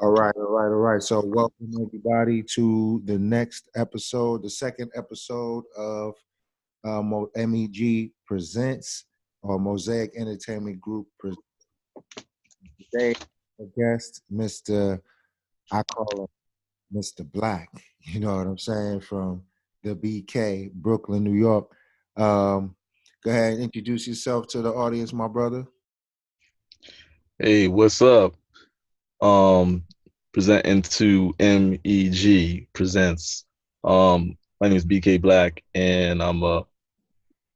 All right. So, welcome everybody to the next episode, the second episode of MEG Presents or Mosaic Entertainment Group. Today, a guest, I call him Mr. Blaq. You know what I'm saying? From the BK, Brooklyn, New York. Go ahead and introduce yourself to the audience, my brother. Hey, what's up? Um, Presenting to MEG presents. My name is BK Blaq, and I'm a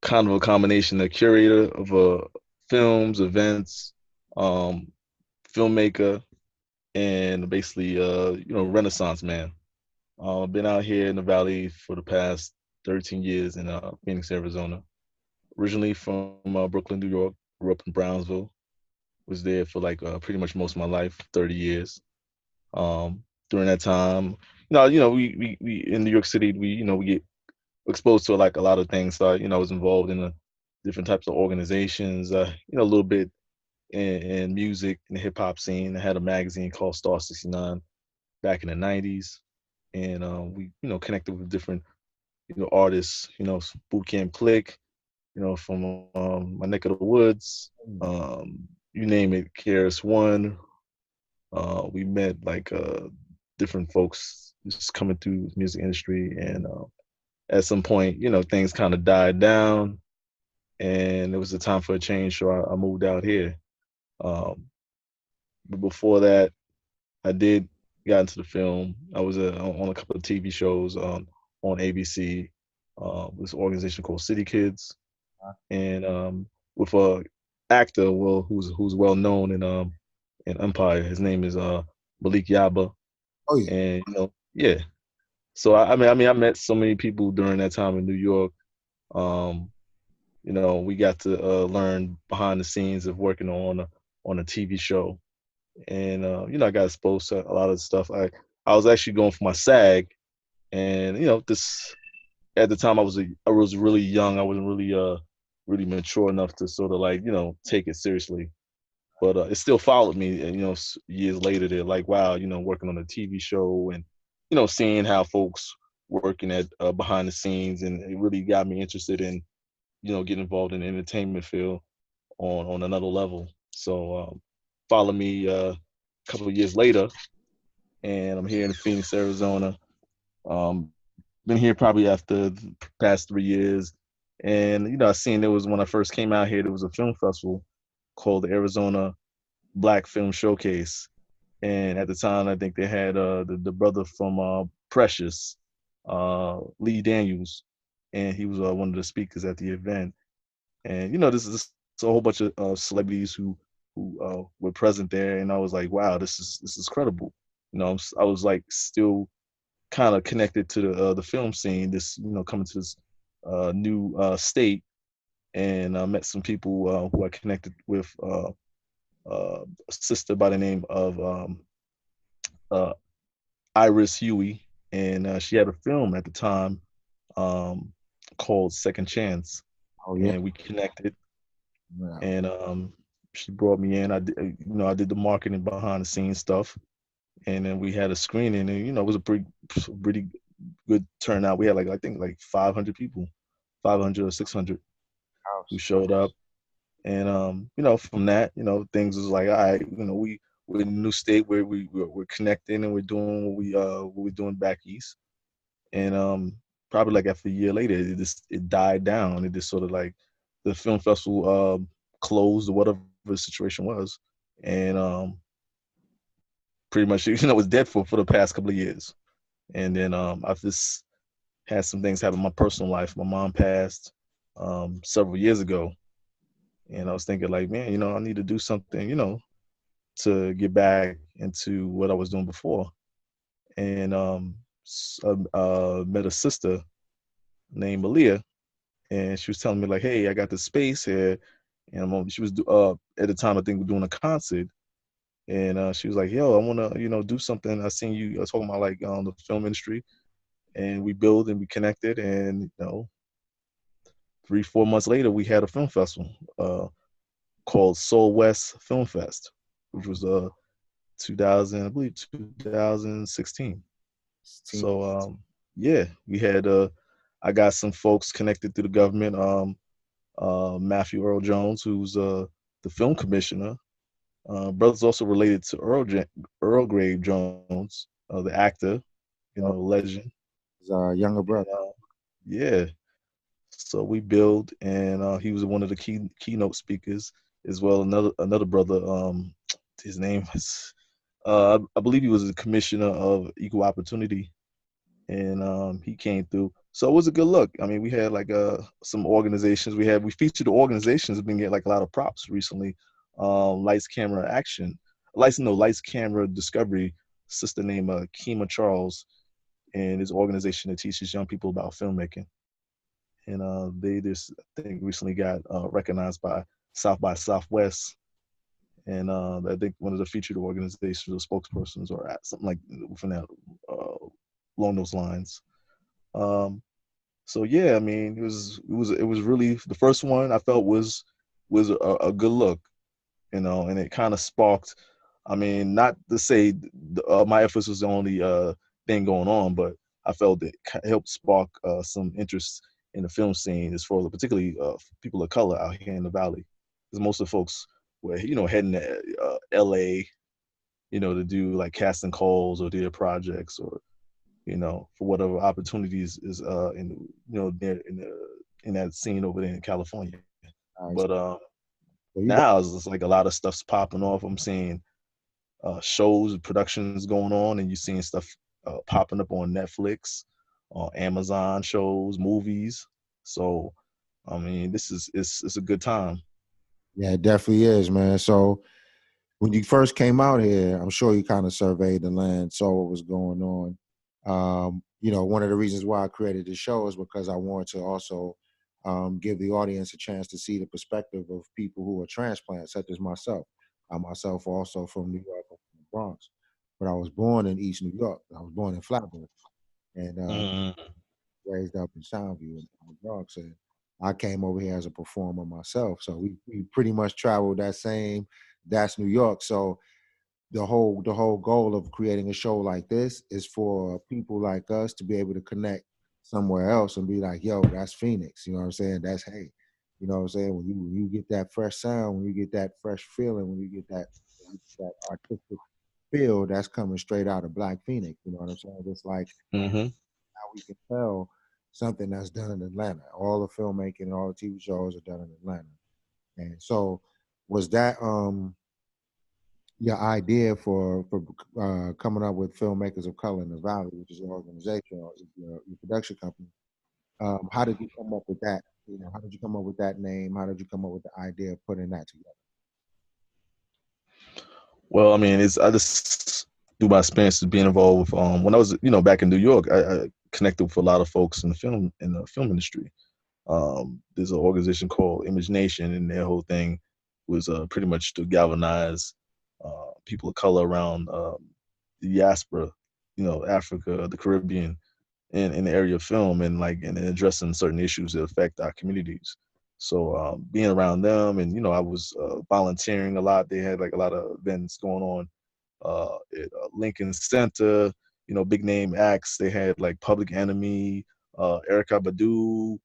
kind of a combination, a curator of films, events, um, filmmaker, and basically, Renaissance man. I've been out here in the Valley for the past 13 years in Phoenix, Arizona. Originally from Brooklyn, New York. Grew up in Brownsville. Was there for like pretty much most of my life, 30 years. During that time, we in New York City, we get exposed to like a lot of things. So, I was involved in different types of organizations, a little bit in music and the hip hop scene. I had a magazine called Star 69 back in the 90s. And we, connected with different, artists, Boot Camp Click, from my neck of the woods, you name it, KRS One. We met like different folks just coming through the music industry, and at some point, things kind of died down, and it was a time for a change. So I moved out here. Um, but before that, I did got into the film. I was on a couple of TV shows on ABC. This organization called City Kids, and with a actor, well, who's well known in Empire. His name is Malik Yaba, Oh yeah. and yeah. So I met so many people during that time in New York. Um, we got to learn behind the scenes of working on a TV show, and I got exposed to a lot of stuff. I was actually going for my SAG, and this at the time I was really young. I wasn't really mature enough to sort of like take it seriously. But it still followed me, and years later, they're like, wow, working on a TV show, and seeing how folks working at behind the scenes, and it really got me interested in getting involved in the entertainment field on another level. So follow me a couple of years later, and I'm here in Phoenix, Arizona. Been here probably after the past 3 years, and I seen there was when I first came out here, there was a film festival called the Arizona Black Film Showcase, and at the time I think they had the brother from Precious, Lee Daniels, and he was one of the speakers at the event. And this is a whole bunch of celebrities who were present there, and I was like, wow, this is credible. I was like still kind of connected to the film scene. This coming to this new state, and I met some people who I connected with. A sister by the name of uh, Iris Huey, and she had a film at the time um, called Second Chance, Oh yeah. and we connected. Yeah. And she brought me in. I did the marketing behind the scenes stuff, and then we had a screening, and it was a pretty good turnout. We had like I think like 500 people, 500 or 600 who House. showed up, and from that, things was like, all right, we're in a new state where we're connecting and we're doing what we're doing back east, and probably like after a year later, it died down. It just sort of like the film festival closed or whatever the situation was, and pretty much was dead for the past couple of years. And then I've just had some things happen in my personal life. My mom passed several years ago, and I was thinking like, man, I need to do something, to get back into what I was doing before. And met a sister named Malia, and she was telling me like, hey, I got this space here, and she was at the time I think we're doing a concert, and she was like, yo, I want to do something. I seen you talking about like the film industry, and we build and we connected, and 3 4 months later we had a film festival called Soul West Film Fest, which was 2000, I believe 2016. Team. So yeah, we had I got some folks connected through the government. Matthew Earl Jones, who's the film commissioner. Brother's also related to Earl Grave Jones, the actor, legend. His younger And brother. yeah, so we build, and he was one of the keynote speakers as well. Another brother, his name was, I believe he was the commissioner of equal opportunity, and he came through. So it was a good look. I mean, we had like some organizations. We featured the organizations have been getting like a lot of props recently. Lights, camera, action. Lights, camera, discovery. Sister named Kima Charles, and his organization that teaches young people about filmmaking. And they just, I think, recently got recognized by Southwest, and I think one of the featured organizations or spokespersons or something like within that uh, along those lines. Um, so yeah, I mean, it was really the first one I felt was a good look, and it kind of sparked. I mean, not to say my efforts was the only thing going on, but I felt it helped spark some interest in the film scene as far as particularly people of color out here in the valley, because most of the folks were heading to L.A. To do like casting calls or their projects or for whatever opportunities is in there in that scene over there in California. All right. But So you got now it's just like a lot of stuff's popping off. I'm seeing shows, productions going on, and you're seeing stuff popping up on Netflix, on Amazon shows, movies. So I mean, this is it's a good time. yeah, it definitely is, man. So when you first came out here, I'm sure you kind of surveyed the land, saw what was going on. One of the reasons why I created this show is because I wanted to also give the audience a chance to see the perspective of people who are transplants, such as myself. I myself also from New York, I'm from the Bronx, but I was born in East New York. I was born in Flatbush and Mm-hmm. raised up in Soundview in the Bronx. And I came over here as a performer myself. So we pretty much traveled that same, that's New York. So the whole goal of creating a show like this is for people like us to be able to connect somewhere else and be like, yo, that's Phoenix. You know what I'm saying? That's hey. You know what I'm saying? When you get that fresh sound, when you get that fresh feeling, when you get that artistic feel, that's coming straight out of Black Phoenix. You know what I'm saying? It's like Mm-hmm. how we can tell something that's done in Atlanta. All the filmmaking and all the TV shows are done in Atlanta. And so was that your idea for coming up with filmmakers of color in the Valley, which is your organization or your production company? How did you come up with that? How did you come up with that name? How did you come up with the idea of putting that together? Well, I mean, it's I just through my experiences being involved with when I was back in New York, I connected with a lot of folks in the film industry. There's an organization called Image Nation, and their whole thing was pretty much to galvanize people of color around the diaspora, Africa, the Caribbean, in the area of film, and like and addressing certain issues that affect our communities. So being around them, and I was volunteering a lot. They had like a lot of events going on at Lincoln Center. Big name acts. They had like Public Enemy, Erica Badu,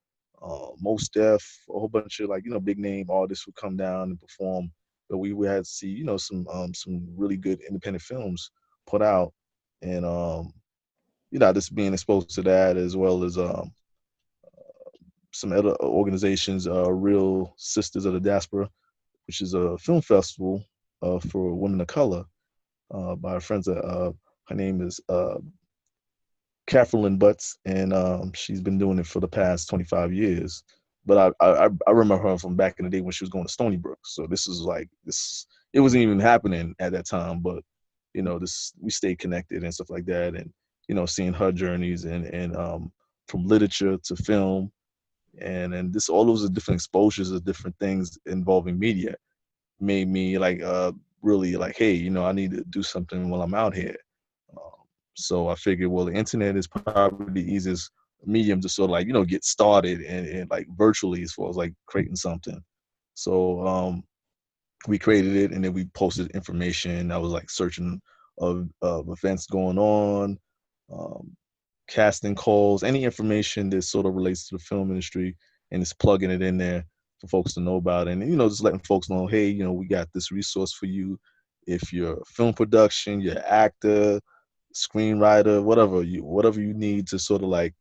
Mos Def, a whole bunch of like big name artists would come down and perform. But we would have to see some really good independent films put out, and just being exposed to that as well as some other organizations, Real Sisters of the Diaspora, which is a film festival for women of color by our friends. Her name is Kathleen Butts, and she's been doing it for the past 25 years. But I remember her from back in the day when she was going to Stony Brook. So this is like this. It wasn't even happening at that time, but this we stayed connected and stuff like that, and seeing her journeys and from literature to film, and this all those different exposures of different things involving media made me like really like, hey, I need to do something while I'm out here. So I figured, well, the internet is probably the easiest medium to sort of like get started and like virtually as far as like creating something. So we created it, and then we posted information. I was like searching of events going on, um, casting calls, any information that sort of relates to the film industry, and just plugging it in there for folks to know about. And just letting folks know, hey, we got this resource for you. If you're film production, you're actor, screenwriter, whatever you need to sort of like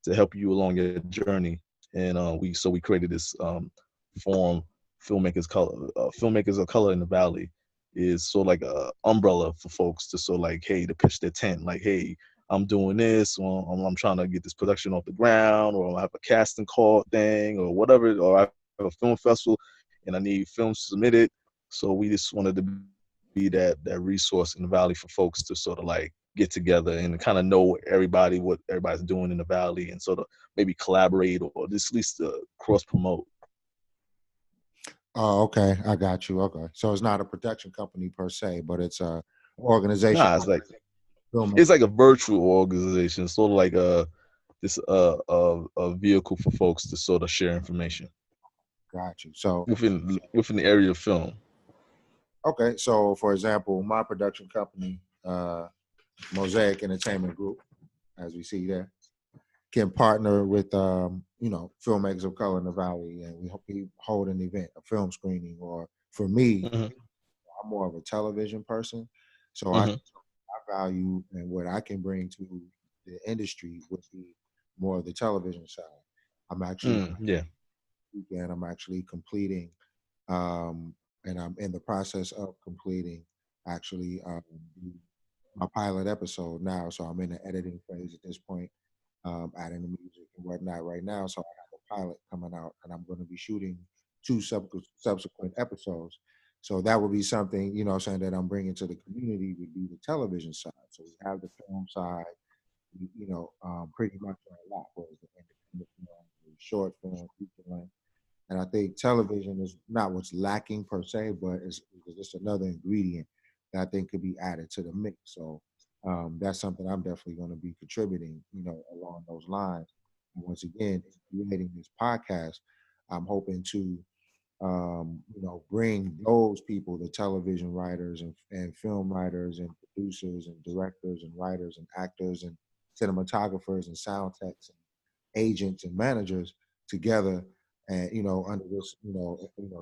to help you along your journey. And we created this forum, filmmakers of color in the valley, is sort of like a umbrella for folks to sort of like, hey, to pitch their tent, like, hey, I'm doing this, or I'm trying to get this production off the ground, or I have a casting call thing, or whatever, or I have a film festival and I need films submitted. So we just wanted to be that resource in the valley for folks to sort of like get together and kind of know everybody, what everybody's doing in the valley, and sort of maybe collaborate or just at least cross promote. Oh, okay. I got you. Okay. So it's not a production company per se, but it's a organization. Nah, it's Filmmaker. like a virtual organization, sort of like this a vehicle for folks to sort of share information Got you. So, within the area of film. okay. So, for example, my production company, Mosaic Entertainment Group, as we see there, can partner with filmmakers of color in the valley, and we hold an event, a film screening. Or for me, Hmm. I'm more of a television person, so I Hmm. value and what I can bring to the industry would be more of the television side. I'm actually Yeah. weekend. I'm actually completing, um, and I'm in the process of completing actually my pilot episode now. So I'm in the editing phase at this point, adding the music and whatnot right now. So I have a pilot coming out, and I'm going to be shooting two subsequent episodes. So that would be something, saying that I'm bringing to the community would be the television side. So we have the film side, pretty much on a lot, whereas the independent film, the short film, feature length. And I think television is not what's lacking per se, but it's just another ingredient that I think could be added to the mix. So that's something I'm definitely going to be contributing, along those lines. And once again, in creating this podcast, I'm hoping to, bring those people, the television writers and film writers and producers and directors and writers and actors and cinematographers and sound techs and agents and managers together, and under this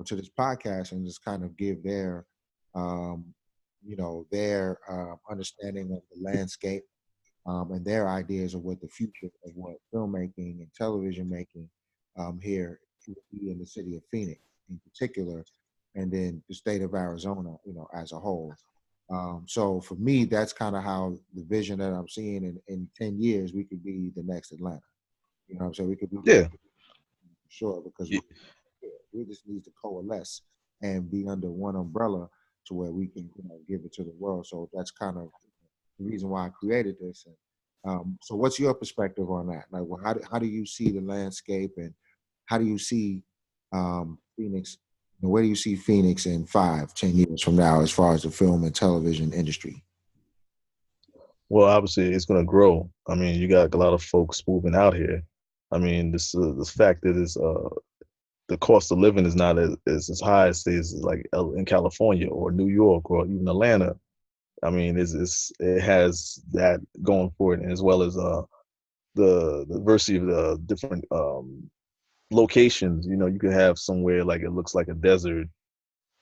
to this podcast, and just kind of give um their understanding of the landscape, and their ideas of what the future of what filmmaking and television making here will be in the city of Phoenix in particular, and then the state of Arizona, as a whole. So for me, that's kind of how the vision that I'm seeing in 10 years, we could be the next Atlanta. You know what I'm saying? We could be the Yeah. next, for sure, because we just need to coalesce and be under one umbrella to where we can, give it to the world. So that's kind of the reason why I created this. And so, what's your perspective on that? Like, well, how do you see the landscape, and how do you see Phoenix? Where do you see Phoenix in 5, 10 years from now, as far as the film and television industry? Well, obviously, it's going to grow. I mean, you got a lot of folks moving out here. I mean, this fact that is the cost of living is not as high as say is like in California or New York or even Atlanta. I mean, it has that going for it, and as well as the diversity of the different locations. You could have somewhere like it looks like a desert,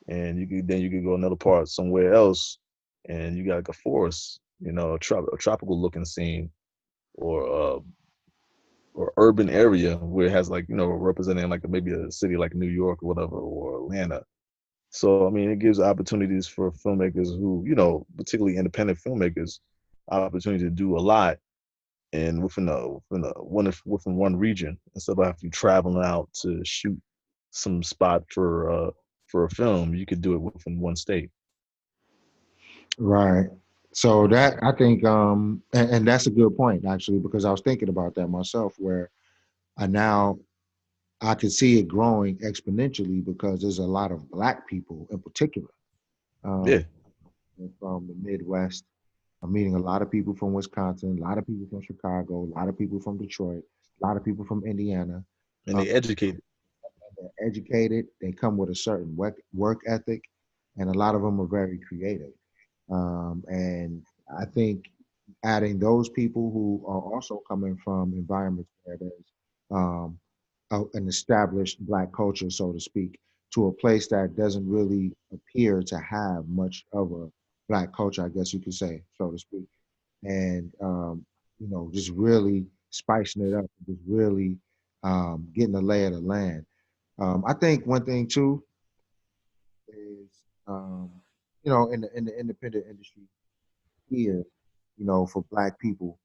and you could go another part somewhere else, and you got like a forest, a tropical looking scene, or urban area where it has like representing like maybe a city like New York or whatever, or Atlanta. So I mean, it gives opportunities for filmmakers who, particularly independent filmmakers, opportunity to do a lot and within one region, instead of having to traveling out to shoot some spot for a film. You could do it within one state. Right. So that I think, and that's a good point actually, because I was thinking about that myself, where I now I can see it growing exponentially because there's a lot of Black people in particular, um, Yeah, from the Midwest. I'm meeting a lot of people from Wisconsin, a lot of people from Chicago, a lot of people from Detroit, a lot of people from Indiana. and Um, they educated. they're educated. They come with a certain work ethic. and a lot of them are very creative. And I think adding those people who are also coming from environments where there's um, an established Black culture, so to speak, to a place that doesn't really appear to have much of a Black culture, I guess you could say, so to speak, and just really spicing it up, just really getting a lay of the land. I think one thing too is, in the independent industry here, for Black people,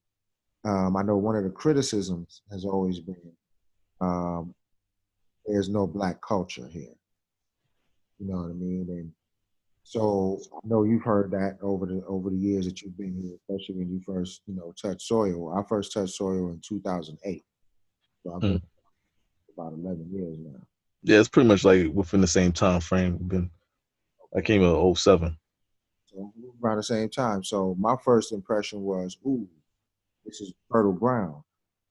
I know one of the criticisms has always been um, there's no Black culture here. You know what I mean? And so I know you've heard that over the years that you've been here, especially when you first touched soil. I first touched soil in 2008, so I've been Mm. about 11 years now. Yeah, it's pretty much like within the same time frame. Been I Okay, came in '07. so around the same time. So my first impression was, ooh, this is fertile ground.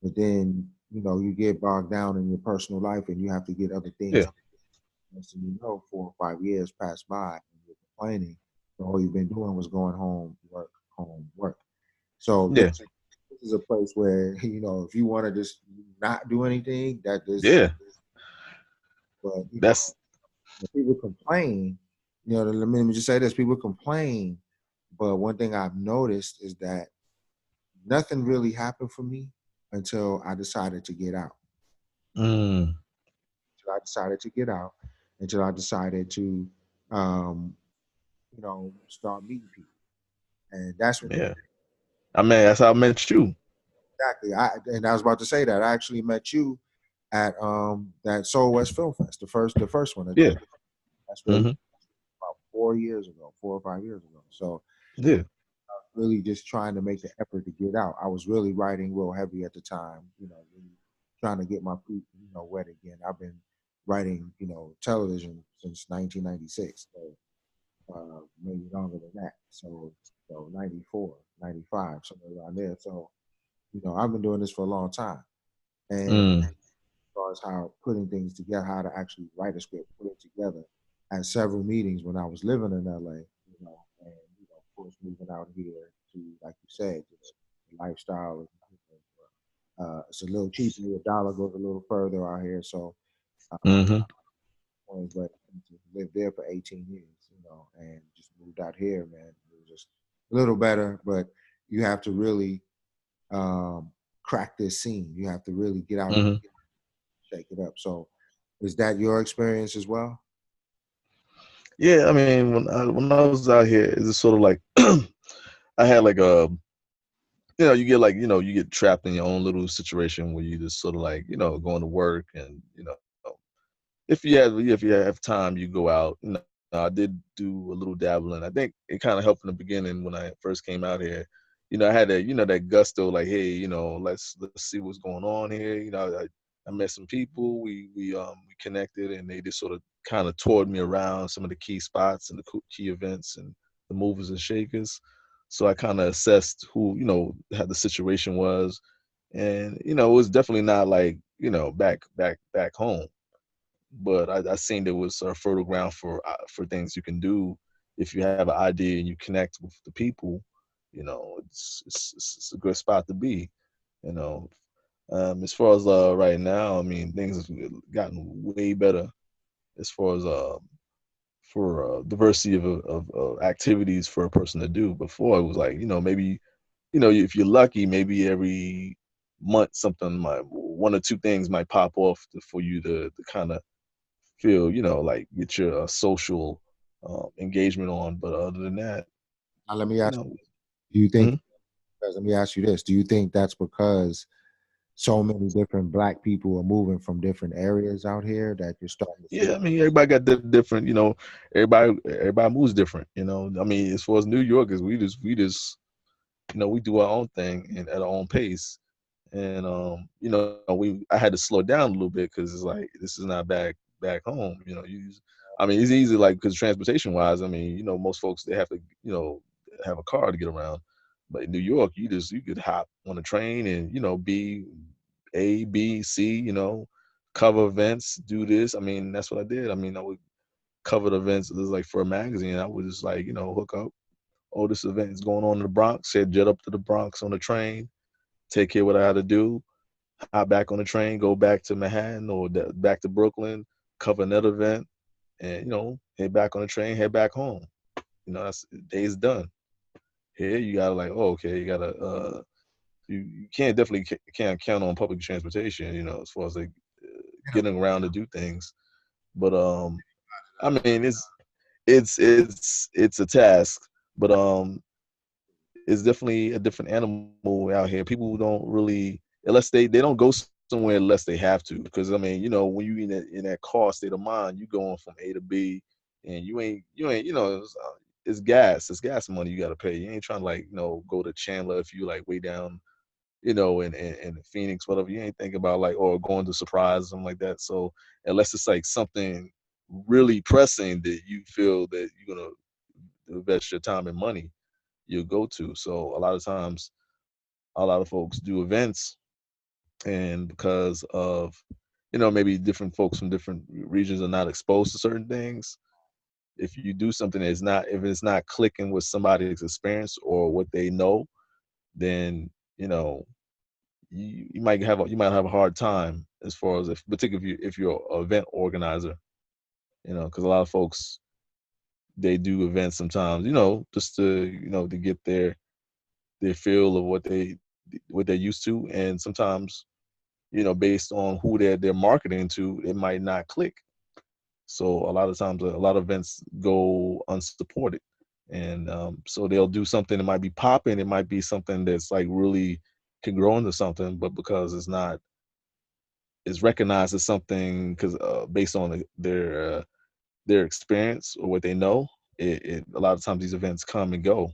But then you get bogged down in your personal life, and you have to get other things. Yeah, Next thing you know, 4 or 5 years pass by, and you're complaining. So all you've been doing was going home, work, home, work. So yeah, this is a place where if you want to just not do anything, that is. yeah. But That's when people complain. Let me just say this: people complain, but one thing I've noticed is that nothing really happened for me until I decided to get out. mm, Until I decided to get out. Until I decided to, um, start meeting people, and that's when things yeah. I mean, that's how I met you. exactly. I was about to say that I actually met you at that Soul West Film Fest, the first one. Yeah. That's where we Hmm. about 4 years ago, 4 or 5 years ago. So Yeah. really just trying to make the effort to get out. I was really writing real heavy at the time, really trying to get my feet, wet again. I've been writing, television since 1996, so maybe longer than that. So 94, 95, somewhere around there. So, I've been doing this for a long time. And Mm, far as how putting things together, how to actually write a script, put it together. At several meetings when I was living in LA, and of course moving out here to, like you said, the lifestyle is it's a little cheaper. A dollar goes a little further out here, so hmm. but to live there for 18 years, and just moved out here, man. It was just a little better, but you have to really crack this scene. You have to really get out and Hmm. shake it up. So, is that your experience as well? Yeah. I mean, when I was out here, it's just sort of like I had like you get like you get trapped in your own little situation where you just sort of like going to work and if you have time, you go out. I did do a little dabbling. I think it kind of helped in the beginning when I first came out here. I had that that gusto, like, hey, let's see what's going on here. I met some people. We connected, and they just sort of kind of toured me around some of the key spots and the key events and the movers and shakers. So I kind of assessed who how the situation was, and it was definitely not like back home, but I seen there was a fertile ground for things you can do if you have an idea and you connect with the people. It's a good spot to be. You know, as far as right now, I mean, things have gotten way better as far as for diversity of activities for a person to do. Before it was like maybe if you're lucky, maybe every month something might one or two things might pop off for you to kind of feel, like get your social engagement on. But other than that, Now, let me you ask know, you, do you think, mhm. let me ask you this, do you think that's because so many different Black people are moving from different areas out here that you're starting to see? Yeah, I mean, everybody got different, everybody moves different. I mean, as far as New Yorkers, we just, we do our own thing and at our own pace. And I had to slow down a little bit because it's like this is not back home. I mean, it's easy like because transportation wise. I mean, most folks they have to have a car to get around, but in New York, you could hop on a train and be A B C, cover events, do this. I mean, that's what I did. I mean, I would. covered events. It was like for a magazine. I would just like, hook up. Oh, this event is going on in the Bronx. Said jet up to the Bronx on the train, take care of what I had to do, hop back on the train, go back to Manhattan or back to Brooklyn, cover another event, and head back on the train, head back home. That's day's done. Here you gotta like, oh, okay, you gotta you can't definitely can't count on public transportation, as far as like getting around to do things. But I mean, it's a task, but it's definitely a different animal out here. People don't really, unless they don't go somewhere unless they have to. Because I mean, when you in that car state of mind, you going from A to B, and you ain't it's gas money you got to pay. You ain't trying to like go to Chandler if you like way down in Phoenix, whatever. You ain't thinking about like or going to Surprise or something like that. So unless it's like something really pressing that you feel that you're gonna invest your time and money, you go to. So a lot of times, a lot of folks do events, and because of maybe different folks from different regions are not exposed to certain things. If you do something if it's not clicking with somebody's experience or what they know, then you might have a hard time as far as particularly if you're an event organizer, because a lot of folks they do events sometimes, just to get their feel of what they're used to, and sometimes based on who they're marketing to, it might not click. So a lot of times, a lot of events go unsupported, and so they'll do something that might be popping. It might be something that's like really can grow into something, but because it's recognized as something because based on their experience or what they know, a lot of times these events come and go.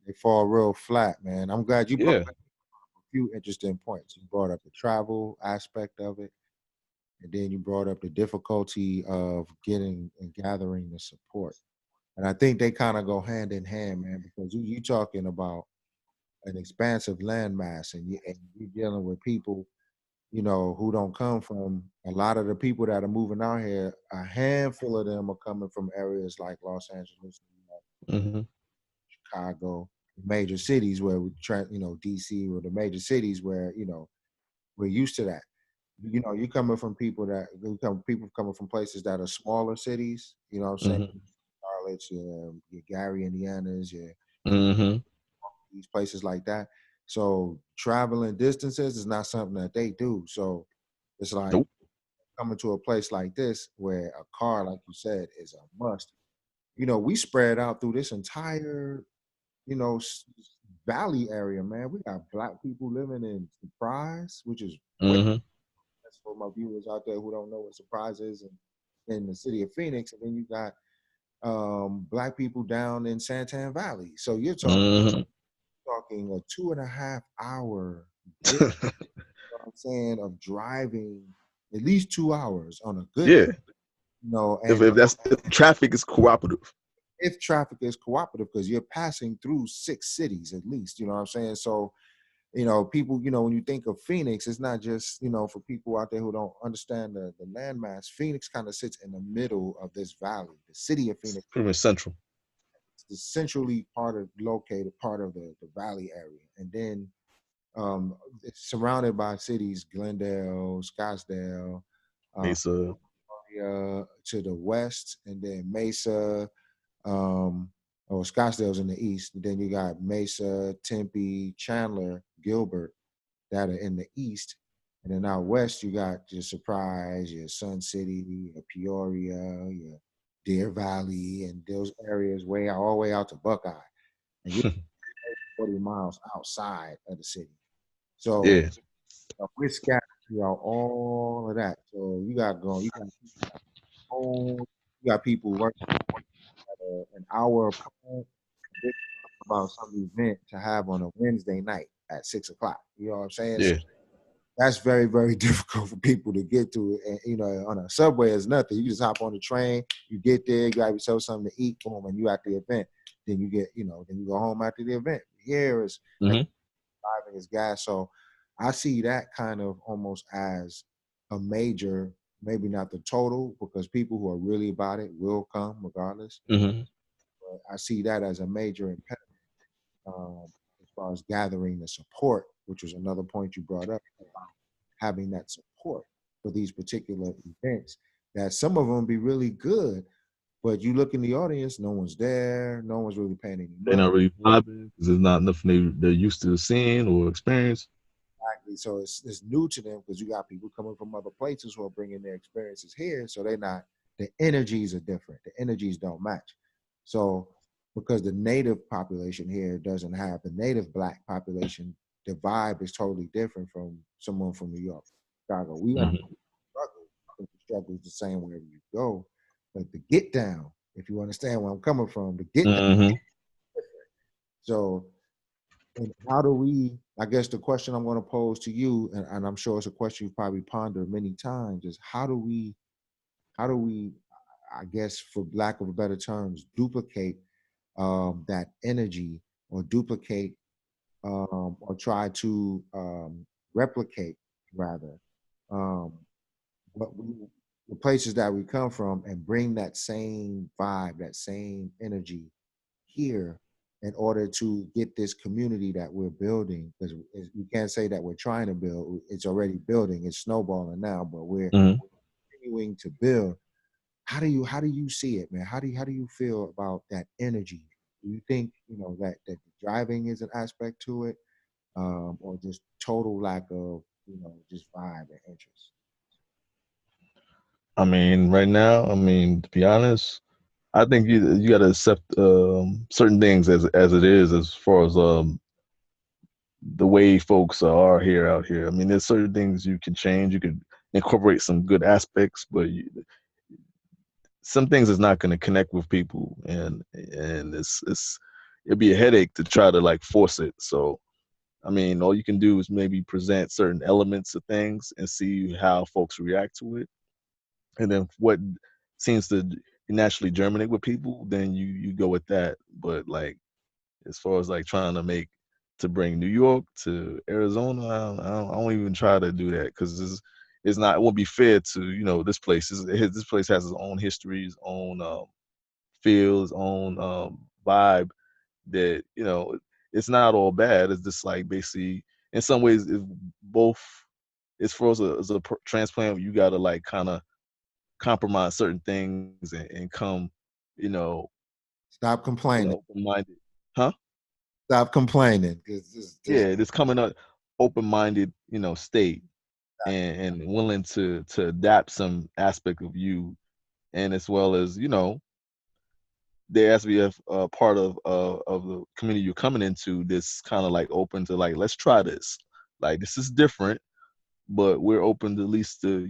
They fall real flat, man. I'm glad you brought Yeah. up a few interesting points. You brought up the travel aspect of it, and then you brought up the difficulty of getting and gathering the support. And I think they kind of go hand in hand, man, because you talking about an expansive landmass, and you dealing with people, who don't come from a lot of the people that are moving out here. A handful of them are coming from areas like Los Angeles, Hmm. Chicago, major cities where DC or the major cities where we're used to that. You're coming from people coming from places that are smaller cities. You know what I'm saying? Hmm. Charlotte, your Gary, Indiana's, your Hmm. these places like that. So traveling distances is not something that they do. So it's like Nope. coming to a place like this where a car, like you said, is a must. We spread out through this entire, valley area, man. We got Black people living in Surprise, which is way Hmm. that's for my viewers out there who don't know what Surprise is in the city of Phoenix. And then you got Black people down in Santan Valley. So you're Hmm. talking a 2.5 hour distance, what I'm saying, of driving at least 2 hours on a good day, Yeah. and If traffic is cooperative. if traffic is cooperative, because you're passing through 6 cities at least, you know what I'm saying? So, people, when you think of Phoenix, it's not just, for people out there who don't understand the landmass. Phoenix kind of sits in the middle of this valley. The city of Phoenix Pretty much central. is the centrally located part of the valley area. And then it's surrounded by cities, Glendale, Scottsdale, uh, Mesa. to the west, and then Mesa, or Scottsdale's in the east. And then you got Mesa, Tempe, Chandler, Gilbert that are in the east. And then out west, you got your Surprise, your Sun City, your Peoria, your Deer Valley, and those areas all the way out to Buckeye. And you're 40 miles outside of the city. So Yeah. we're scattered throughout all of that. So you got people home, you got people working an hour apart. They talk about some event to have on a Wednesday night at 6 o'clock. You know what I'm saying? So Yeah. that's very, very difficult for people to get to it. And on a subway is nothing. You just hop on the train, you get there, you grab yourself something to eat, boom, and you at the event. Then then you go home after the event. Here is like Hmm. driving is gas. So I see that kind of almost as a major maybe not the total, because people who are really about it will come regardless. Hmm. But I see that as a major impediment, as far as gathering the support, which was another point you brought up about having that support for these particular events. That some of them be really good, but you look in the audience, no one's there, no one's really paying any They're mind. not really vibing because there's not nothing they're used to seeing or experience. Exactly. So it's new to them because you got people coming from other places who are bringing their experiences here. So they're not, the energies are different. The energies don't match. So because the native population here doesn't have the native Black population, the vibe is totally different from someone from New York, Chicago. We have Hmm. struggle, but the struggle is the same wherever you go. But the get down, if you understand where I'm coming from, the get down. Hmm. So, and how do we, I guess the question I'm going to pose to you, and I'm sure it's a question you've probably pondered many times, is how do we, I guess for lack of a better terms, duplicate that energy, or duplicate, or try to replicate rather, um, what we, the places that we come from, and bring that same vibe, that same energy here, in order to get this community that we're building, because we can't say that we're trying to build, it's already building, it's snowballing now, but we're Hmm. continuing to build. How do you see it, man? How do you feel about that energy? Do you think, that driving is an aspect to it, or just total lack of, just vibe and interest? I mean, right now, I mean, to be honest, I think you got to accept certain things as it is, as far as the way folks are here out here. I mean, there's certain things you can change. You could incorporate some good aspects, but some things is not going to connect with people, and it'd be a headache to try to like force it. So I mean, all you can do is maybe present certain elements of things and see how folks react to it, and then what seems to naturally germinate with people, then you go with that. But like as far as like trying to make to bring New York to Arizona, I don't even try to do that because it's not, it won't be fair to this place. This place has its own history, its own feel, its own vibe that it's not all bad. It's just like basically in some ways it both. As far as a transplant, you gotta like kind of compromise certain things and come, you know, Stop complaining. open minded, huh? Stop complaining, because this Yeah, this coming up open minded, state and willing to adapt some aspect of you, and as well as there has to be a part of the community you're coming into this kind of like open to like let's try this, like this is different, but we're open to at least to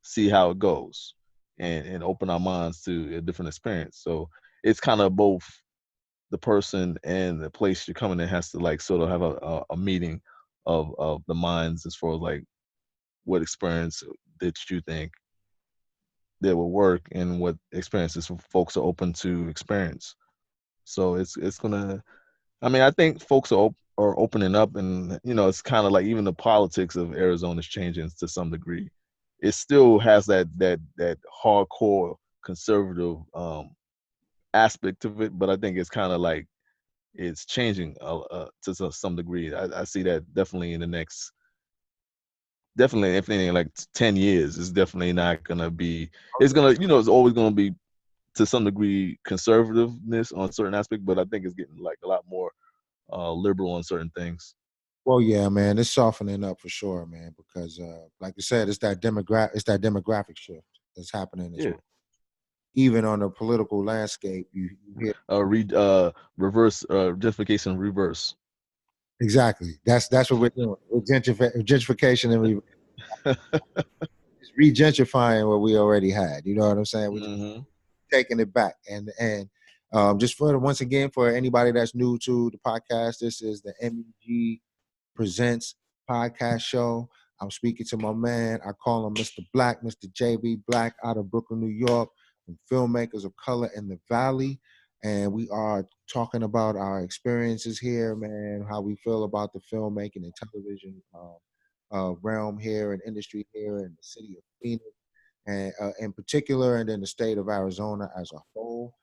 see how it goes and open our minds to a different experience. So it's kind of both the person and the place you're coming in has to like sort of have a meeting of the minds as far as like what experience that you think that will work and what experiences folks are open to experience. So it's gonna. I mean, I think folks are opening up, and it's kind of like even the politics of Arizona is changing to some degree. It still has that hardcore conservative aspect of it, but I think it's kind of like it's changing to some degree. I see that definitely in the next, definitely if anything like 10 years, it's definitely not gonna be. It's gonna, it's always gonna be to some degree conservativeness on certain aspects, but I think it's getting like a lot more liberal on certain things. Well, yeah, man, it's softening up for sure, man. Because, like you said, it's that demographic shift that's happening as Yeah. well. Even on the political landscape, you hear Reverse gentrification reverse. exactly. That's what we're doing. We're gentrification, and we it's re-gentrifying what we already had. You know what I'm saying? We're Hmm. taking it back, and just for once again, for anybody that's new to the podcast, this is the MEG Presents podcast show. I'm speaking to my man. I call him Mr. Blaq, Mr. JB Blaq, out of Brooklyn, New York, from Filmmakers of Color in the Valley. And we are talking about our experiences here, man, how we feel about the filmmaking and television realm here and industry here in the city of Phoenix. and in particular, and then the state of Arizona as a whole.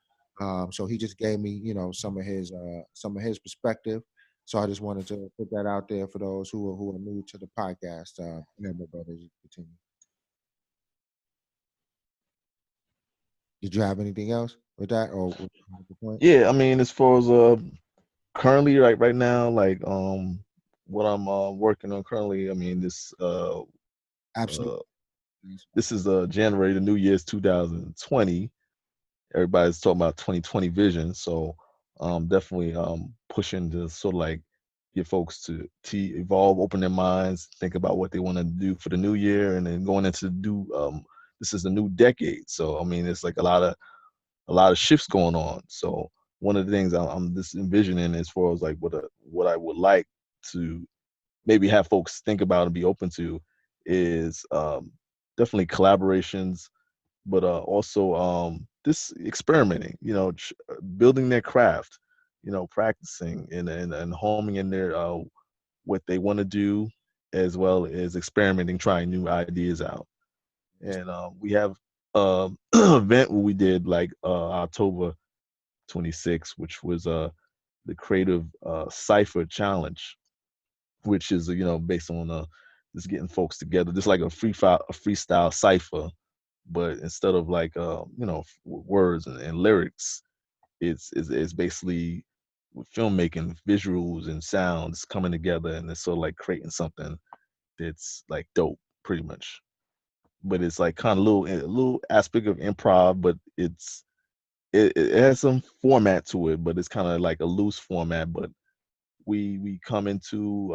So he just gave me, some of his perspective. So I just wanted to put that out there for those who are new to the podcast. Remember, brothers, continue. Did you have anything else with that, or was that the point? Yeah, I mean, as far as currently, right now, like what I'm working on currently, I mean, Absolutely. uh this is January, the New Year's 2020. Everybody's talking about 2020 vision, so definitely pushing to sort of like get folks to evolve, open their minds, think about what they want to do for the new year, and then going into do this is a new decade. So I mean, it's like a lot of shifts going on. So one of the things I'm just envisioning as far as like what I would like to maybe have folks think about and be open to is definitely collaborations, but also this experimenting, building their craft, practicing and homing in their what they want to do, as well as experimenting, trying new ideas out. And we have event where we did like October 26th, which was the creative cipher challenge, which is based on just getting folks together, just like a freestyle cipher, but instead of like words and lyrics, it's basically with filmmaking, visuals and sounds coming together, and it's sort of like creating something that's like dope, pretty much. But it's like kind of a little aspect of improv, but it has some format to it, but it's kind of like a loose format. But we come into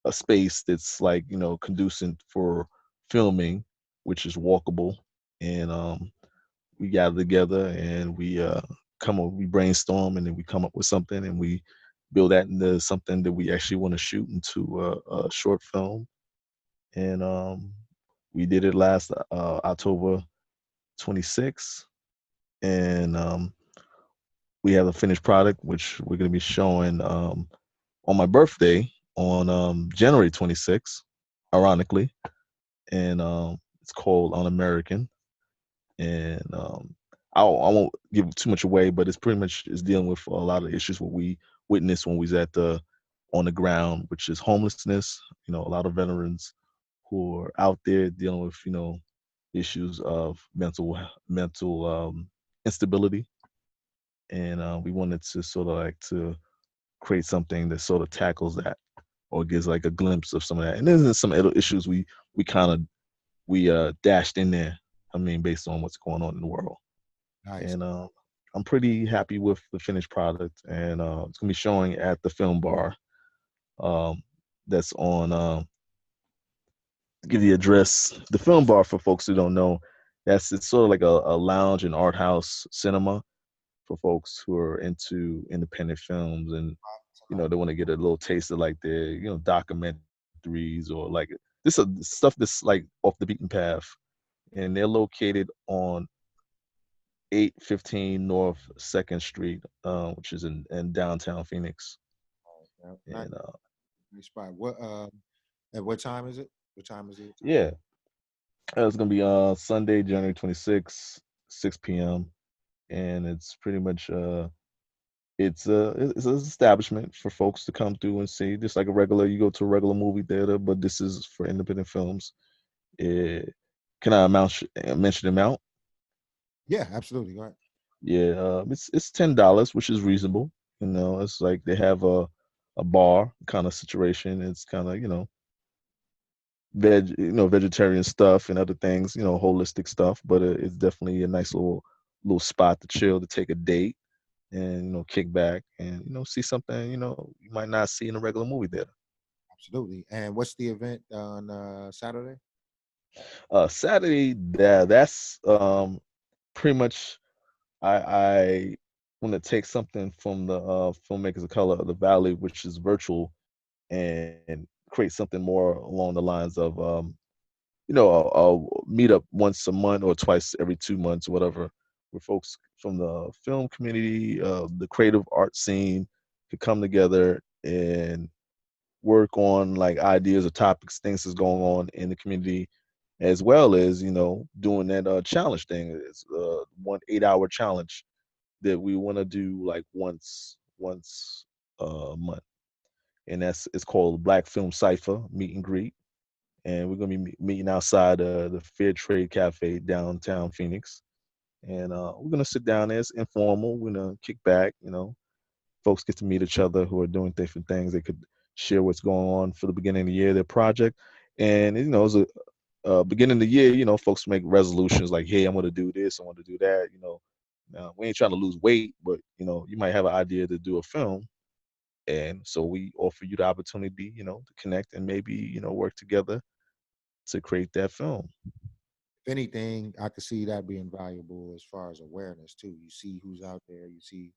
a space that's like conducive for filming, which is walkable, and we gather together and we brainstorm, and then we come up with something, and we build that into something that we actually want to shoot into a short film. And we did it last October 26th, and we have a finished product which we're going to be showing on my birthday on January 26th, ironically, and it's called On American. And I won't give too much away, but it's pretty much is dealing with a lot of issues what we witnessed when we was at the on the ground, which is homelessness. A lot of veterans who are out there dealing with issues of mental instability, and we wanted to sort of like to create something that sort of tackles that or gives like a glimpse of some of that. And then there's some other issues we kind of we dashed in there. I mean, based on what's going on in the world. Nice. And I'm pretty happy with the finished product, and it's gonna be showing at the Film Bar. Um, that's on. To give the address, the Film Bar for folks who don't know, it's sort of like a lounge and art house cinema for folks who are into independent films, and they want to get a little taste of like their documentaries, or like this stuff that's like off the beaten path. And they're located on 815 North Second Street, which is in downtown Phoenix. Yeah, nice, And nice spot. At what time is it? What time is it? yeah, it's gonna be Sunday, January 26th, 6 p.m. And it's pretty much it's an establishment for folks to come through and see, just like a regular you go to a regular movie theater, but this is for independent films. Eh, can I mention the amount? Yeah, absolutely. Go ahead. Yeah, it's $10, which is reasonable. It's like they have a bar kind of situation. It's kind of vegetarian stuff and other things, holistic stuff. But it's definitely a nice little spot to chill, to take a date, and kick back and see something you might not see in a regular movie theater. Absolutely. And what's the event on Saturday? Saturday, that's pretty much I want to take something from the filmmakers of color of the Valley, which is virtual, and create something more along the lines of a meet up once a month or twice every 2 months, whatever, where folks from the film community, the creative art scene, could come together and work on like ideas or topics, things that's going on in the community, as well as doing that challenge thing. It's 1 8-hour challenge that we want to do like once a month, and it's called Black Film Cipher Meet and Greet, and we're gonna be meeting outside the Fair Trade Cafe downtown Phoenix, and we're gonna sit down there. It's informal. We're gonna kick back. Folks get to meet each other who are doing different things. They could share what's going on for the beginning of the year, their project, and it's a beginning of the year. Folks make resolutions like, "Hey, I'm going to do this. I want to do that." Now, we ain't trying to lose weight, but you might have an idea to do a film, and so we offer you the opportunity, to connect and maybe work together to create that film. If anything, I could see that being valuable as far as awareness too. You see who's out there. You see,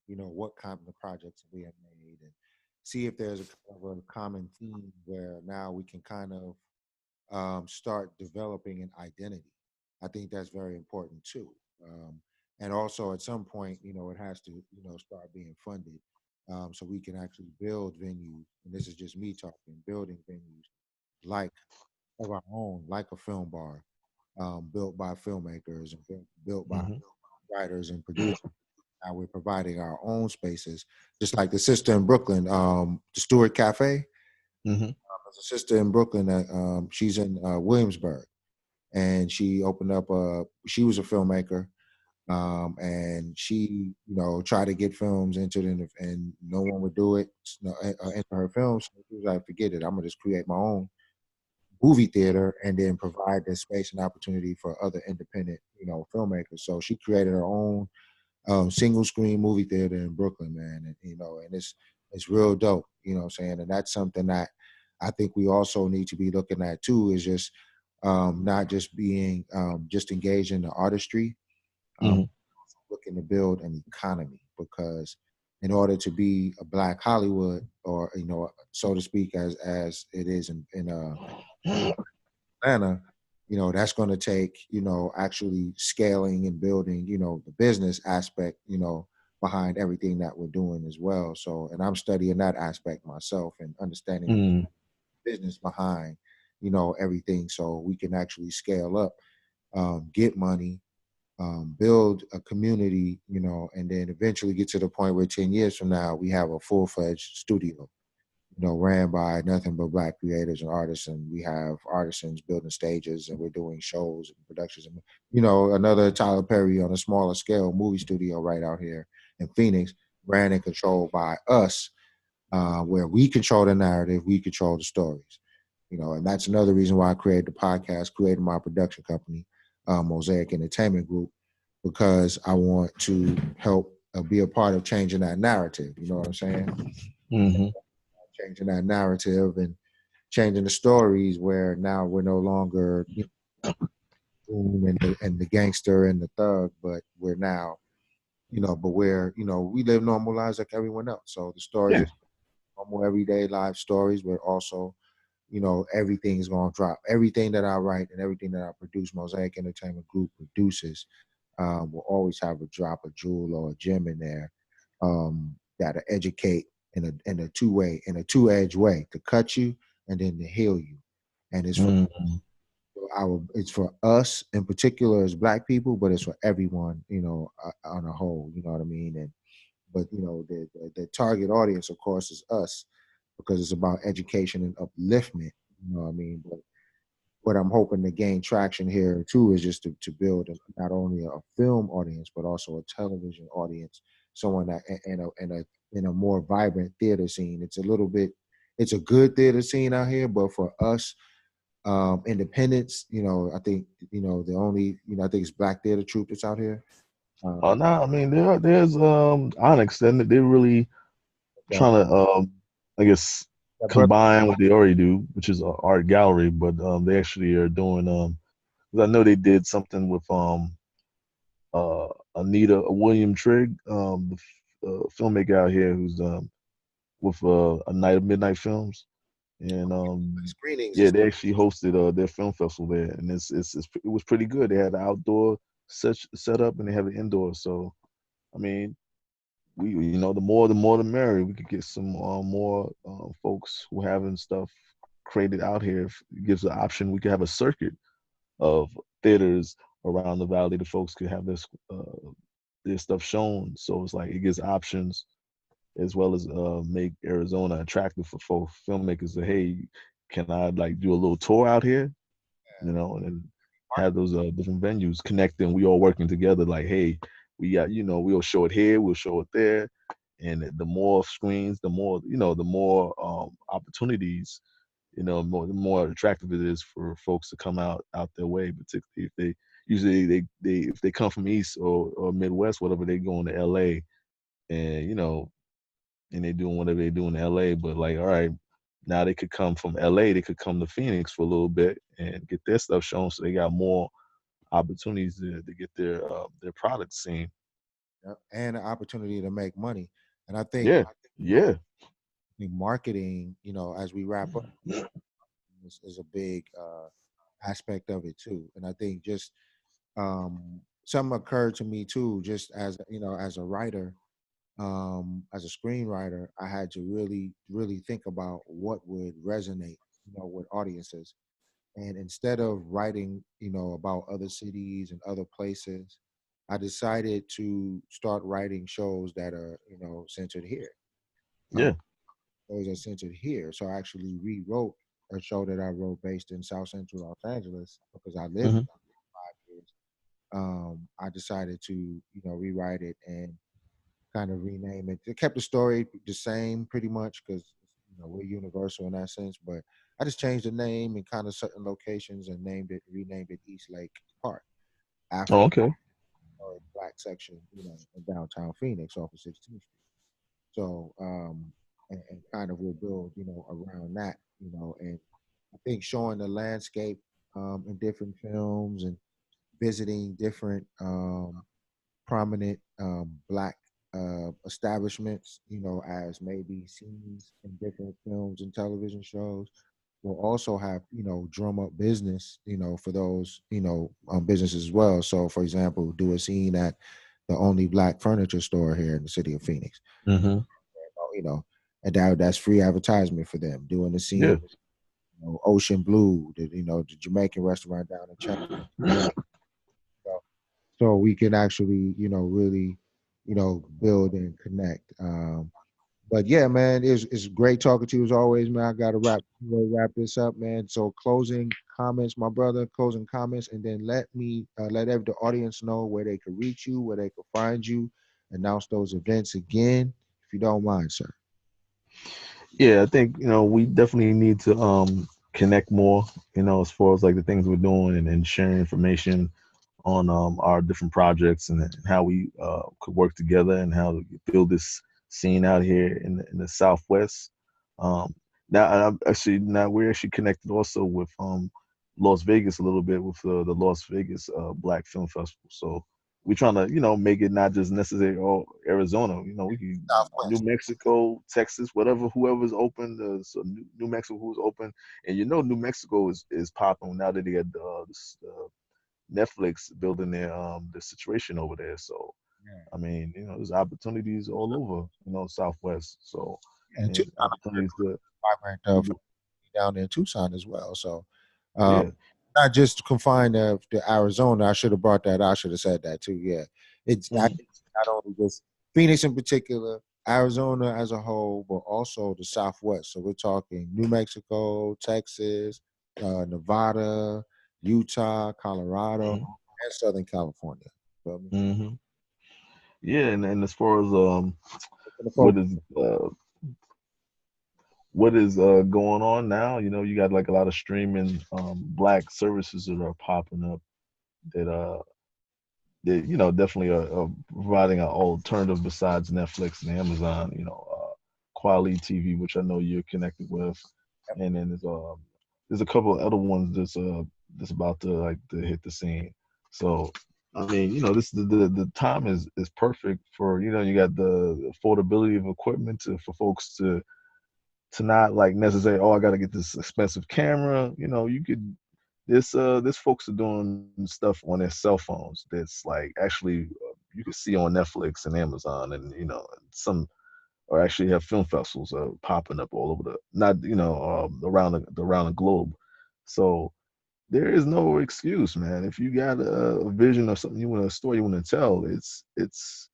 what kind of projects are being made, and see if there's a kind of a common theme where now we can kind of start developing an identity. I think that's very important too. Um, and also, at some point, it has to, start being funded, so we can actually build venues. And this is just me talking, building venues like of our own, like a film bar, built by filmmakers and built by Hmm. writers and producers. Now we're providing our own spaces, just like the sister in Brooklyn, the Stewart Cafe. Hmm. There's a sister in Brooklyn that she's in Williamsburg, and she opened up a. She was a filmmaker, and she, tried to get films entered in, and no one would do it. Into her films. So she was like, "Forget it. I'm gonna just create my own movie theater and then provide this space and opportunity for other independent, filmmakers." So she created her own single screen movie theater in Brooklyn, man, and and it's real dope. You know what I'm saying? And that's something that I think we also need to be looking at too. Is just not just being just engaged in the artistry, um, Hmm. looking to build an economy, because in order to be a Black Hollywood, or so to speak, as it is in Atlanta, that's going to take, actually scaling and building, the business aspect, behind everything that we're doing as well. So, and I'm studying that aspect myself and understanding the Hmm. business behind, everything, so we can actually scale up, get money, build a community, and then eventually get to the point where 10 years from now we have a full-fledged studio, ran by nothing but Black creators and artists, and we have artisans building stages, and we're doing shows and productions, and another Tyler Perry on a smaller scale movie studio right out here in Phoenix, ran and controlled by us, where we control the narrative, we control the stories, and that's another reason why I created the podcast, created my production company, Mosaic Entertainment Group, because I want to help be a part of changing that narrative. You know what I'm saying? Hmm. Changing that narrative and changing the stories, where now we're no longer, and the gangster and the thug, but we're now, but we're, we live normal lives like everyone else. So the stories Yeah. are normal everyday life stories, but also, everything is going to drop. Everything that I write and everything that I produce, Mosaic Entertainment Group produces, will always have a drop, a jewel, or a gem in there, that'll educate in a two-edged way, to cut you and then to heal you. And it's Hmm. it's for us in particular as Black people, but it's for everyone, on a whole. You know what I mean? And but the target audience, of course, is us, because it's about education and upliftment. You know what I mean? But what I'm hoping to gain traction here too is just to build not only a film audience but also a television audience, someone that in a more vibrant theater scene. It's a good theater scene out here, but for us, independents, I think, the only, I think it's Black Theater Troupe that's out here. Oh Um, no, I mean there's Onyx, and they're really okay. trying to I guess Yeah, combine what they already do, which is a art gallery, but they actually are doing 'cause I know they did something with uh Anita William Trigg, the filmmaker out here who's with A Night of Midnight Films, and screenings and yeah, they stuff. actually hosted their film festival there, and it was pretty good. They had the outdoor set up, and they have the indoor. So I mean, we the more the merrier. We could get some more folks who having stuff created out here. If it gives the option, we could have a circuit of theaters around the valley. The folks could have their stuff shown. So it's like it gives options as well as make Arizona attractive for filmmakers. That hey, can I like do a little tour out here? And have those different venues connecting. We all working together. Like hey, we got we'll show it here, we'll show it there, and the more screens, the more the more opportunities. The more attractive it is for folks to come out their way, particularly if they usually they if they come from East or Midwest, whatever, they going to LA and and they doing whatever they do in LA. But like, all right, now they could come from LA, they could come to Phoenix for a little bit and get their stuff shown, so they got more opportunities to get their products seen. Yep, and an opportunity to make money. And Yeah, yeah. I think marketing, as we wrap up, is a big aspect of it too. And I think just something occurred to me too, just as as a writer, as a screenwriter, I had to really, really think about what would resonate, with audiences. And instead of writing, about other cities and other places, I decided to start writing shows that are, centered here. Um, Yeah. shows are centered here. So I actually rewrote a show that I wrote based in South Central Los Angeles because I lived Hmm. there for 5 years. I decided to, rewrite it and kind of rename it. It kept the story the same pretty much because we're universal in that sense, but I just changed the name and kind of certain locations and renamed it East Lake Park after Oh, the okay. Black section, in downtown Phoenix off of 16th Street. So, and kind of will build, around that, and I think showing the landscape in different films and visiting different prominent black establishments, as maybe scenes in different films and television shows. Will also have, drum up business, for those, businesses as well. So, for example, do a scene at the only black furniture store here in the city of Phoenix, Hmm. you know, and that's free advertisement for them. Doing a scene, Yeah. Ocean Blue, the Jamaican restaurant down in China. So we can actually, really, build and connect. But yeah, man, it's great talking to you as always, man. I gotta wrap this up, man. So closing comments, my brother, closing comments, and then let the audience know where they could reach you, where they could find you, announce those events again, if you don't mind, sir. Yeah, I think we definitely need to connect more, as far as like the things we're doing and sharing information on our different projects and how we could work together and how to build this scene out here in the Southwest. Um, now we're actually connected also with Las Vegas a little bit with the Las Vegas Black Film Festival. So we're trying to make it not just necessarily all Arizona. We can New Southwest. Mexico, Texas, whatever, whoever's open. So New Mexico, who's open, and New Mexico is popping now that they got Netflix building their situation over there. So Yeah. I mean, there's opportunities all over, Southwest. So And and Tucson, opportunities vibrant to do, down there in Tucson as well. So, yeah. not just confined to Arizona. I should have brought that. I should have said that too. Yeah, it's Mhm. not only just Phoenix in particular, Arizona as a whole, but also the Southwest. So we're talking New Mexico, Texas, Nevada, Utah, Colorado, Mhm. and Southern California. Feel me? Mhm. Yeah, and as far as Looking to what focus. is uh going on now, you got like a lot of streaming black services that are popping up that definitely are providing an alternative besides Netflix and Amazon. Quality TV, which I know you're connected with, and then there's a couple of other ones that's about to like to hit the scene. So I mean, this the time is perfect for you got the affordability of equipment for folks to not like necessarily, oh, I got to get this expensive camera. You could this folks are doing stuff on their cell phones that's like actually you can see on Netflix and Amazon, and some or actually have film festivals popping up all over the not around the globe. So there is no excuse, man. If you got a vision of something you want, a story you want to tell, it's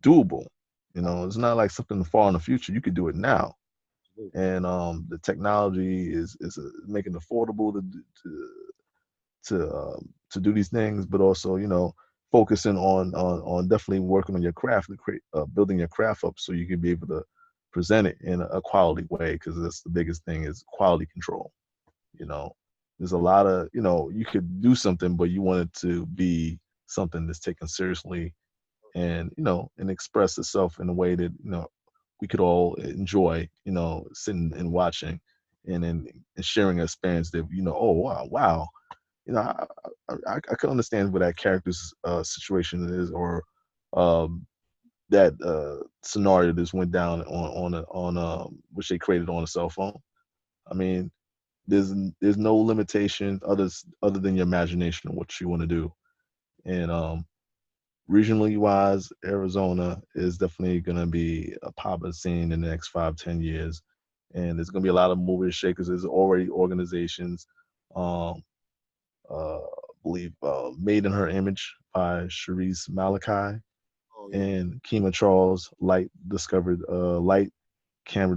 doable. You know, it's not like something far in the future. You could do it now, Absolutely. and the technology is making it affordable to do these things, but also, you know, focusing on definitely working on your craft and create building your craft up so you can be able to present it in a quality way, because that's the biggest thing is quality control. You know, there's a lot of, you know, you could do something, but you want it to be something that's taken seriously, and, you know, and express itself in a way that, you know, we could all enjoy, you know, sitting and watching, and then and sharing an experience that, you know, oh wow, wow, you know, I can understand what that character's situation is, or um, that scenario that went down on which they created on a cell phone. I mean, there's there's no limitation other than your imagination of what you want to do. And regionally wise, Arizona is definitely going to be a poppin' scene in the next 5, 10 years, and there's going to be a lot of movers shakers. There's already organizations. Um, believe Made in Her Image by Cherise Malachi Oh yeah. and Kima Charles, Light Camera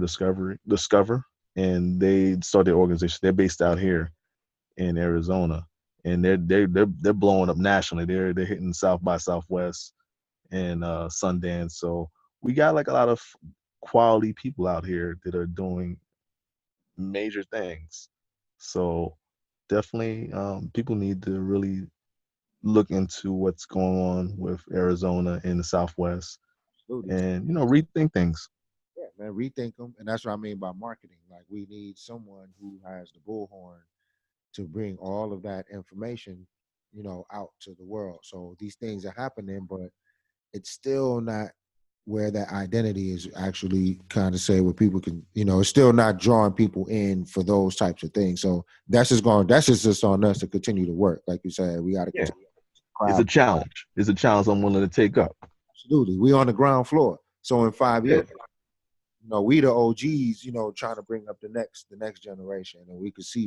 Discover, and they started their organization. They're based out here in Arizona, and they're blowing up nationally. They're hitting South by Southwest and Sundance. So we got like a lot of quality people out here that are doing major things. So definitely, people need to really look into what's going on with Arizona in the Southwest, Absolutely. and, you know, rethink things. Yeah, man, rethink them, and that's what I mean by marketing. Like we need someone who has the bullhorn to bring all of that information, out to the world. So these things are happening, but it's still not where that identity is actually kind of say where people can, it's still not drawing people in for those types of things. So that's just on us to continue to work. Like you said, we got to Yeah, continue to it's a craft. challenge. It's a challenge I'm willing to take up. Absolutely. We on the ground floor. So in 5 years, Yeah, we the OGs, trying to bring up the next generation, and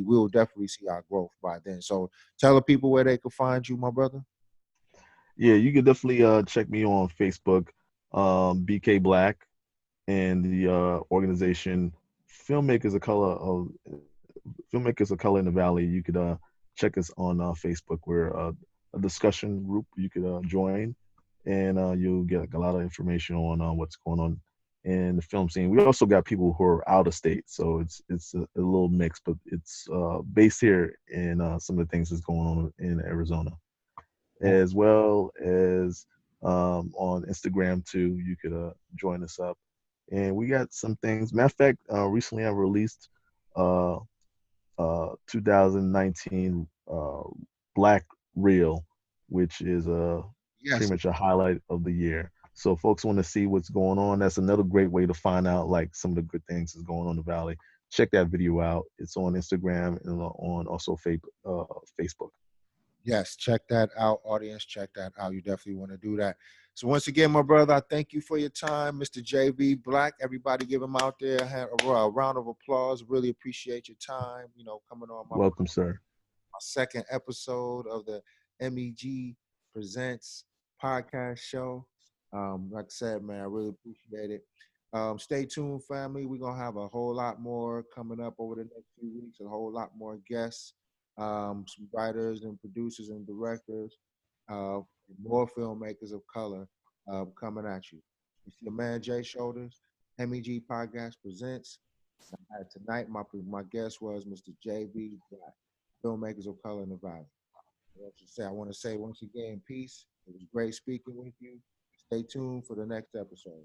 we'll definitely see our growth by then. So tell the people where they can find you, my brother. yeah. You can definitely check me on Facebook, BK Blaq, and the organization Filmmakers of Color Filmmakers of Color in the Valley. You could check us on Facebook. We're a discussion group you could join, and you'll get like, a lot of information on what's going on in the film scene. We also got people who are out of state, so it's a little mix, but it's based here in some of the things that's going on in Arizona, Oh, as well as on Instagram too. You could join us up, and we got some things. Matter of fact, recently I released 2019 Blaq Reel, which is pretty yes, much a highlight of the year. So folks want to see what's going on. That's another great way to find out like some of the good things that's going on in the valley. Check that video out. It's on Instagram and on also Facebook. yes. Check that out, audience. Check that out. You definitely want to do that. So once again, my brother, I thank you for your time, Mr. JB Blaq. Everybody, give him out there a round of applause. Really appreciate your time. Coming on my Welcome, sir. second episode of the MEG Presents podcast show. Like I said, man, I really appreciate it. Stay tuned, family. We're gonna have a whole lot more coming up over the next few weeks. A whole lot more guests, some writers and producers and directors, uh, more filmmakers of color coming at you. It's your man Jay Shoulders. MEG Podcast presents. Tonight, my guest was Mr. JB Black, filmmakers of color in the valley. I want to say once again, peace. It was great speaking with you. Stay tuned for the next episode.